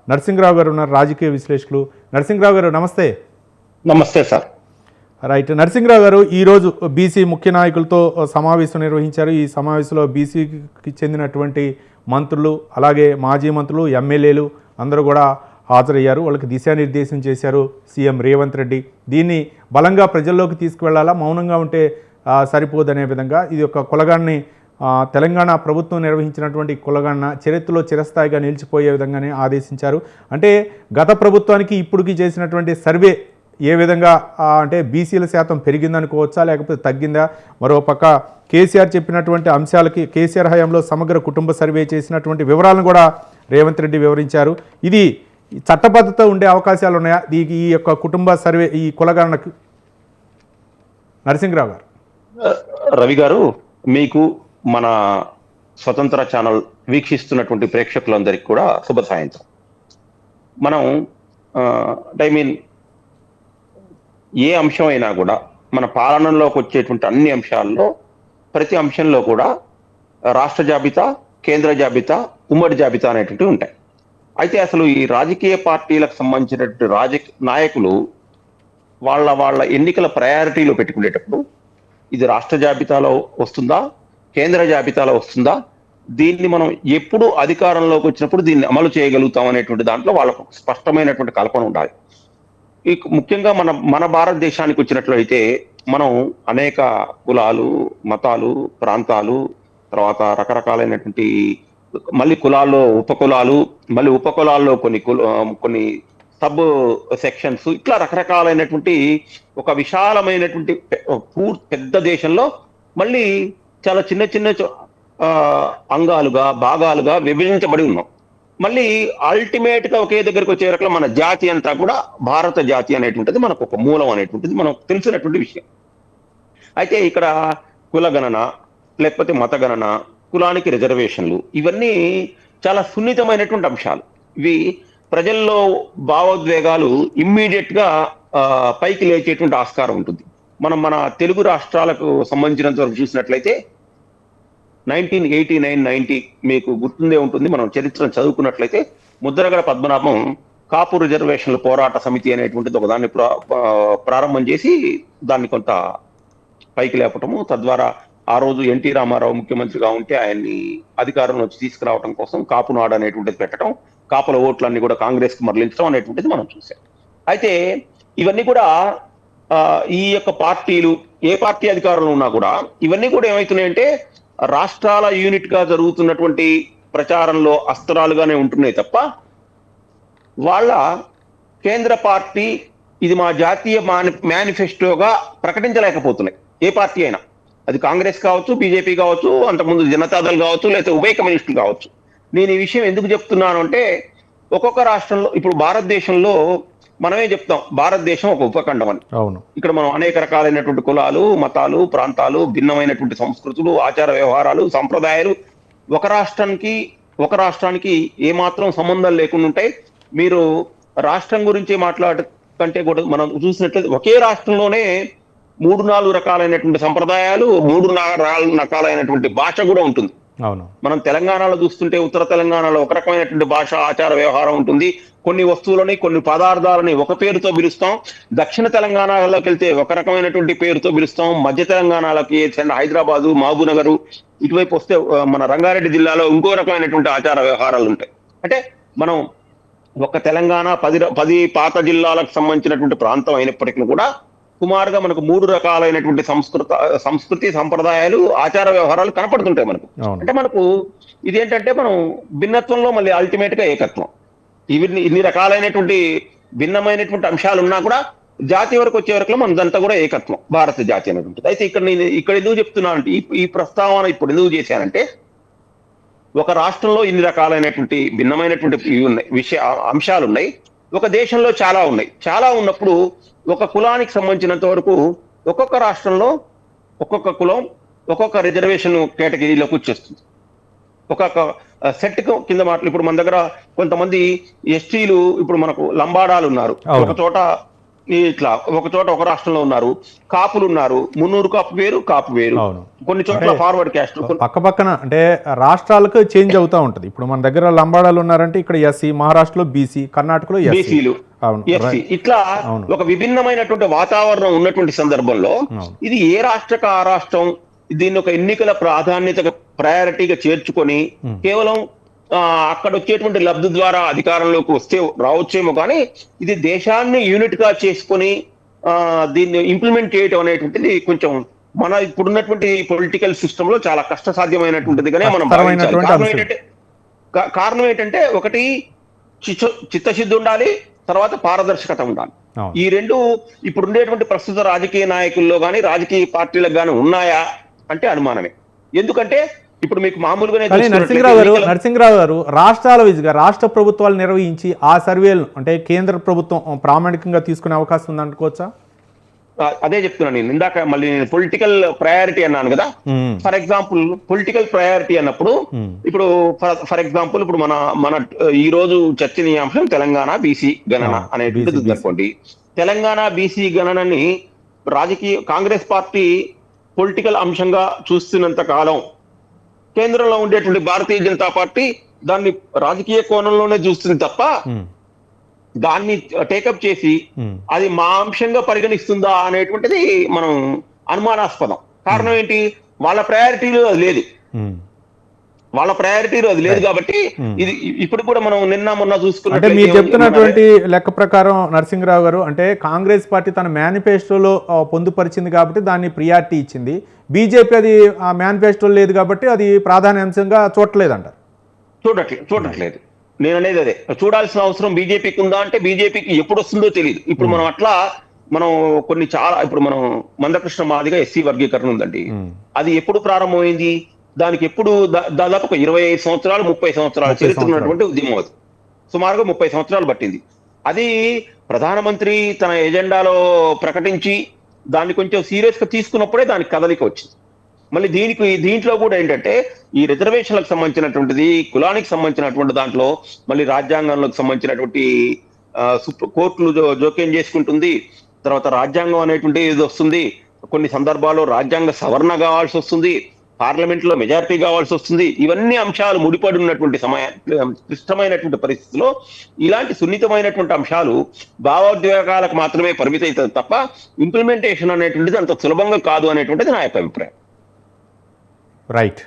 నరసింహరావు గారు ఉన్నారు, రాజకీయ విశ్లేషకులు. నరసింహరావు గారు నమస్తే. నమస్తే సార్. రైట్. నరసింహరావు గారు ఈరోజు బీసీ ముఖ్య నాయకులతో సమావేశం నిర్వహించారు. ఈ సమావేశంలో బీసీకి చెందినటువంటి మంత్రులు, అలాగే మాజీ మంత్రులు, ఎమ్మెల్యేలు అందరూ కూడా హాజరయ్యారు. వాళ్ళకి దిశానిర్దేశం చేశారు సీఎం రేవంత్ రెడ్డి. దీన్ని బలంగా ప్రజల్లోకి తీసుకువెళ్లాలా, మౌనంగా ఉంటే సరిపోదనే విధంగా ఇది ఒక కులగాన్ని తెలంగాణ ప్రభుత్వం నిర్వహించినటువంటి కులగణన చరిత్రలో చిరస్థాయిగా నిలిచిపోయే విధంగానే ఆదేశించారు. అంటే గత ప్రభుత్వానికి ఇప్పటికి చేసినటువంటి సర్వే ఏ విధంగా అంటే బీసీల శాతం పెరిగిందనుకోవచ్చా లేకపోతే తగ్గిందా? మరోపక్క కేసీఆర్ చెప్పినటువంటి అంశాలకి కేసీఆర్ హయాంలో సమగ్ర కుటుంబ సర్వే చేసినటువంటి వివరాలను కూడా రేవంత్ రెడ్డి వివరించారు. ఇది చట్టబద్ధత ఉండే అవకాశాలు ఉన్నాయా ఈ యొక్క కుటుంబ సర్వే, ఈ కులగణనకు? నరసింహరావు గారు. రవి గారు, మీకు మన స్వతంత్ర ఛానల్ వీక్షిస్తున్నటువంటి ప్రేక్షకులందరికీ కూడా శుభ సాయంత్రం. మనం ఏ అంశం అయినా కూడా మన పాలనలోకి వచ్చేటువంటి అన్ని అంశాల్లో ప్రతి అంశంలో కూడా రాష్ట్ర జాబితా, కేంద్ర జాబితా, ఉమ్మడి జాబితా అనేటువంటివి ఉంటాయి. అయితే అసలు ఈ రాజకీయ పార్టీలకు సంబంధించినటువంటి నాయకులు వాళ్ళ ఎన్నికల ప్రయారిటీలో పెట్టుకునేటప్పుడు ఇది రాష్ట్ర జాబితాలో వస్తుందా, కేంద్ర జాబితాలో వస్తుందా, దీన్ని మనం ఎప్పుడు అధికారంలోకి వచ్చినప్పుడు దీన్ని అమలు చేయగలుగుతాం అనేటువంటి దాంట్లో వాళ్ళకు స్పష్టమైనటువంటి కల్పన ఉండాలి. ఈ ముఖ్యంగా మన భారతదేశానికి వచ్చినట్లయితే మనం అనేక కులాలు, మతాలు, ప్రాంతాలు, తర్వాత రకరకాలైనటువంటి మళ్ళీ కులాల్లో ఉపకులాలు, మళ్ళీ ఉపకులాల్లో కొన్ని సబ్ సెక్షన్స్, ఇట్లా రకరకాలైనటువంటి ఒక విశాలమైనటువంటి పెద్ద దేశంలో మళ్ళీ చాలా చిన్న చిన్న అంగాలుగా, భాగాలుగా విభజించబడి ఉన్నాం. మళ్ళీ అల్టిమేట్ గా ఒకే దగ్గరికి వచ్చే రకంలో మన జాతి అంతా కూడా భారత జాతి అనేటువంటిది మనకు ఒక మూలం అనేటువంటిది మనకు తెలిసినటువంటి విషయం. అయితే ఇక్కడ కులగణన లేకపోతే మతగణన, కులానికి రిజర్వేషన్లు, ఇవన్నీ చాలా సున్నితమైనటువంటి అంశాలు. ఇవి ప్రజల్లో భావోద్వేగాలు ఇమ్మీడియట్ గా పైకి లేచేటువంటి ఆస్కారం ఉంటుంది. మన తెలుగు రాష్ట్రాలకు సంబంధించినంత వరకు చూసినట్లయితే 1989-90 మీకు గుర్తుందే ఉంటుంది. మనం చరిత్రను చదువుకున్నట్లయితే ముద్రగడ పద్మనాభం కాపు రిజర్వేషన్ల పోరాట సమితి అనేటువంటిది ఒకదాన్ని ప్రారంభం చేసి దాన్ని కొంత పైకి లేపటము, తద్వారా ఆ రోజు ఎన్టీ రామారావు ముఖ్యమంత్రిగా ఉంటే ఆయన్ని అధికారంలో తీసుకురావడం కోసం కాపు నాడు అనేటువంటిది పెట్టడం, కాపుల ఓట్లన్నీ కూడా కాంగ్రెస్ కి మరలించడం అనేటువంటిది మనం చూసాం. అయితే ఇవన్నీ కూడా ఈ యొక్క పార్టీలు ఏ పార్టీ అధికారంలో ఉన్నా కూడా ఇవన్నీ కూడా ఏమవుతున్నాయంటే రాష్ట్రాల యూనిట్ గా జరుగుతున్నటువంటి ప్రచారంలో అస్త్రాలుగానే ఉంటున్నాయి తప్ప వాళ్ళ కేంద్ర పార్టీ ఇది మా జాతీయ మేనిఫెస్టోగా ప్రకటించలేకపోతున్నాయి. ఏ పార్టీ అయినా, అది కాంగ్రెస్ కావచ్చు, బీజేపీ కావచ్చు, అంతకుముందు జనతాదళ్ కావచ్చు, లేకపోతే ఉభయ కమ్యూనిస్టులు కావచ్చు. నేను ఈ విషయం ఎందుకు చెప్తున్నాను అంటే ఒక్కొక్క రాష్ట్రంలో, ఇప్పుడు భారతదేశంలో మనమే చెప్తాం భారతదేశం ఒక ఉపఖండం అని. అవును. ఇక్కడ మనం అనేక రకాలైనటువంటి కులాలు, మతాలు, ప్రాంతాలు, భిన్నమైనటువంటి సంస్కృతులు, ఆచార వ్యవహారాలు, సంప్రదాయాలు ఒక రాష్ట్రానికి ఏమాత్రం సంబంధం లేకుండా ఉంటాయి. మీరు రాష్ట్రం గురించి కంటే కూడా మనం చూసినట్లయితే ఒకే రాష్ట్రంలోనే 3-4 రకాలైనటువంటి సంప్రదాయాలు, 3-4 రకాలైనటువంటి భాష కూడా ఉంటుంది. అవును. మనం తెలంగాణలో చూస్తుంటే ఉత్తర తెలంగాణలో ఒక రకమైనటువంటి భాష, ఆచార వ్యవహారం ఉంటుంది. కొన్ని వస్తువులని, కొన్ని పదార్థాలని ఒక పేరుతో పిలుస్తాం. దక్షిణ తెలంగాణలోకి వెళ్తే ఒక రకమైనటువంటి పేరుతో పిలుస్తాం. మధ్య తెలంగాణలోకి హైదరాబాదు, మహబూబ్నగర్ ఇటువైపు వస్తే మన రంగారెడ్డి జిల్లాలో ఇంకో రకమైనటువంటి ఆచార వ్యవహారాలు ఉంటాయి. అంటే మనం ఒక తెలంగాణ 10 పాత జిల్లాలకు సంబంధించినటువంటి ప్రాంతం అయినప్పటికీ కూడా సుమారుగా మనకు 3 రకాలైనటువంటి సంస్కృతి, సంప్రదాయాలు, ఆచార వ్యవహారాలు కనపడుతుంటాయి మనకు. అంటే మనకు ఇదేంటంటే మనం భిన్నత్వంలో మళ్ళీ అల్టిమేట్ గా ఏకత్వం. ఇన్ని రకాలైనటువంటి భిన్నమైనటువంటి అంశాలు ఉన్నా కూడా జాతి వరకు వచ్చే వరకు మనదంతా కూడా ఏకత్వం, భారత జాతి అనేటువంటిది. అయితే ఇక్కడ ఎందుకు చెప్తున్నానంటే ఈ ప్రస్తావన ఇప్పుడు ఎందుకు చేశానంటే ఒక రాష్ట్రంలో ఇన్ని రకాలైనటువంటి భిన్నమైనటువంటి అంశాలు ఉన్నాయి, ఒక దేశంలో చాలా ఉన్నాయి. చాలా ఉన్నప్పుడు ఒక కులానికి సంబంధించినంత వరకు ఒక్కొక్క రాష్ట్రంలో ఒక్కొక్క కులం ఒక్కొక్క రిజర్వేషన్ కేటగిరీలోకి వచ్చేస్తుంది. ఒక్కొక్క సెట్ కింద ఇప్పుడు మన దగ్గర కొంతమంది ఎస్టీలు, ఇప్పుడు మనకు లంబాడాలు ఉన్నారు, ఒక చోట ఇట్లా ఒక చోట ఒక రాష్ట్రంలో ఉన్నారు, కాపులు ఉన్నారు, మున్నూరు కాపు వేరు, కాపు వేరు, అవును. కొన్ని చోట్ల అంటే ఫార్వర్డ్ క్యాస్ట్. పక్క పక్కన అంటే రాష్ట్రాలకు చేంజ్ అవుతూ ఉంటుంది. ఇప్పుడు మన దగ్గర లంబాడాలు ఉన్నారంటే ఇక్కడ ఎస్సీ, మహారాష్ట్రలో బీసీ, కర్ణాటకలో ఎస్సీ. బీసీలు, అవును, ఎస్సీ, ఇట్లా అవును. ఒక విభిన్నమైనటువంటి వాతావరణం ఉన్నటువంటి సందర్భంలో అవును. ఇది ఏ రాష్ట్రక ఆ రాష్ట్రం దీన్ని ఒక ఎన్నికల ప్రాధాన్యత ప్రయారిటీగా చేర్చుకొని కేవలం అక్కడ వచ్చేటువంటి లబ్ధి ద్వారా అధికారంలోకి వస్తే రావచ్చేమో కానీ ఇది దేశాన్ని యూనిట్ గా చేసుకొని దీన్ని ఇంప్లిమెంట్ చేయడం అనేటువంటిది కొంచెం మన ఇప్పుడున్నటువంటి పొలిటికల్ సిస్టమ్ లో చాలా కష్టసాధ్యమైనటువంటిదిగానే మనం భావించాలి. కష్టతరమైనటువంటి కారణం అంశం. ఏంటంటే కారణం ఏంటంటే ఒకటి చిత్తశుద్ధి ఉండాలి, తర్వాత పారదర్శకత ఉండాలి. అవును. ఈ రెండు ఇప్పుడు ఉండేటువంటి ప్రస్తుత రాజకీయ నాయకుల్లో కానీ రాజకీయ పార్టీలకు కానీ ఉన్నాయా అంటే అనుమానమే. ఎందుకంటే ఇప్పుడు మీకు మామూలుగానే కానీ నరసింహరావు గారు రాష్ట్రాల విధిగా రాష్ట్ర ప్రభుత్వాలు నిర్వహించి ఆ సర్వేలను అంటే కేంద్ర ప్రభుత్వం ప్రామాణికంగా తీసుకునే అవకాశం ఉందనుకోవచ్చా? అదే చెప్తున్నాను నేను ఇందాక. మళ్ళీ నేను పొలిటికల్ ప్రయారిటీ అన్నాను కదా. ఫర్ ఎగ్జాంపుల్ పొలిటికల్ ప్రయారిటీ అన్నప్పుడు ఇప్పుడు ఫర్ ఎగ్జాంపుల్ ఇప్పుడు మన ఈ రోజు చర్చనీయాంశం తెలంగాణ బీసీ గణన అనేటువంటిది ఉందనుకోండి. తెలంగాణ బీసీ గణనని కాంగ్రెస్ పార్టీ పొలిటికల్ అంశంగా చూస్తున్నంత కాలం కేంద్రంలో ఉండేటువంటి భారతీయ జనతా పార్టీ దాన్ని రాజకీయ కోణంలోనే చూస్తుంది తప్ప దాన్ని టేకప్ చేసి అది మా అంశంగా పరిగణిస్తుందా అనేటువంటిది మనం అనుమానాస్పదం. కారణం ఏంటి? వాళ్ళ ప్రయారిటీలో అది లేదు. కాబట్టి ఇది ఇప్పుడు కూడా మనం నిన్న మొన్న అంటే మీరు చెప్తున్నటువంటి లెక్క ప్రకారం నరసింహరావు గారు అంటే కాంగ్రెస్ పార్టీ తన మేనిఫెస్టోలో పొందుపరిచింది కాబట్టి దాన్ని ప్రియారిటీ ఇచ్చింది. బీజేపీ అది ఆ మేనిఫెస్టోలో లేదు కాబట్టి అది ప్రాధాన్యాంశంగా చూడలేదంటారు. చూడట్లేదు. నేను అనేది అదే, చూడాల్సిన అవసరం బీజేపీకి ఉందా అంటే బీజేపీకి ఎప్పుడు వస్తుందో తెలియదు. ఇప్పుడు మనం కొన్ని చాలా ఇప్పుడు మనం మందకృష్ణ మాదిగా ఎస్సీ వర్గీకరణ ఉందండి. అది ఎప్పుడు ప్రారంభమైంది? దానికి ఎప్పుడు దాదాపు ఒక 25 సంవత్సరాలు 30 సంవత్సరాలు చరిత్ర ఉన్నటువంటి ఉద్యమం. అది సుమారుగా 30 సంవత్సరాలు పట్టింది. అది ప్రధానమంత్రి తన ఎజెండాలో ప్రకటించి దాన్ని కొంచెం సీరియస్ గా తీసుకున్నప్పుడే దానికి కదలిక వచ్చింది. మళ్ళీ దీంట్లో కూడా ఏంటంటే ఈ రిజర్వేషన్లకు సంబంధించినటువంటిది, కులానికి సంబంధించినటువంటి దాంట్లో మళ్ళీ రాజ్యాంగంలోకి సంబంధించినటువంటి కోర్టులు జోక్యం చేసుకుంటుంది. తర్వాత రాజ్యాంగం అనేటువంటి ఇది వస్తుంది. కొన్ని సందర్భాల్లో రాజ్యాంగ సవరణ కావాల్సి వస్తుంది, పార్లమెంట్ లో మెజారిటీ కావాల్సి వస్తుంది. ఇవన్నీ అంశాలు ముడిపడి ఉన్నటువంటి క్లిష్టమైనటువంటి పరిస్థితిలో ఇలాంటి సున్నితమైనటువంటి అంశాలు భావోద్వేగాలకు మాత్రమే పరిమితం అవుతుంది తప్ప ఇంప్లిమెంటేషన్ అనేటువంటిది అంత సులభంగా కాదు అనేటువంటిది నా యొక్క అభిప్రాయం. రైట్.